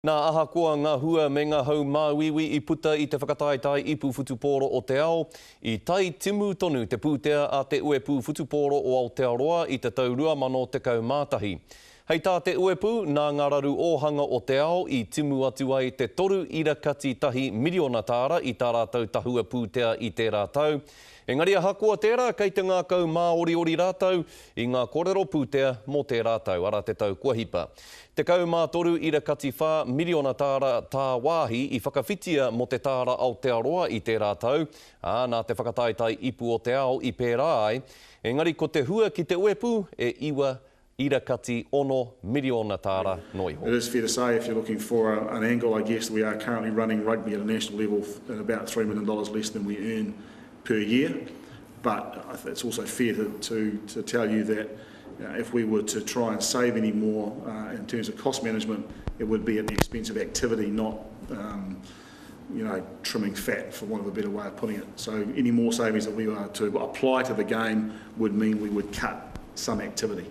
Nā ahakoa ngā hua me ngā hau māwiwi I puta I te whakataetai ipu whutupōro o te ao. I tai timu tonu te pūtea a te uepu whutupōro o Aotearoa I te tau 2019. Hei tā te uepu, nā ngā raru ōhanga o te ao I timu atu ai te 3.1 miliona tāra I tā rātou tahua pūtea I tērā tau. Engari ahakoa tērā, kei te ngā kau māori-ori rātou I ngā kōrero pūtea mō tē rātou, ara te tau kua hipa. Te kau mā 3.1 miliona tāra tā wāhi I whakawhitia mō te tāra Aotearoa I tērā tau, nā te whakataetai ipu o te ao I pērā ai. Engari ko te hua ki te uepu e iwa 1.1 miliona tāra noiho. It is fair to say, if you're looking for an angle, I guess we are currently running rugby at a national level at about $3 million less than we earn per year. But it's also fair to tell you that if we were to try and save any more in terms of cost management, it would be at the expense of activity, not trimming fat, for want of a better way of putting it. So any more savings that we are to apply to the game would mean we would cut some activity.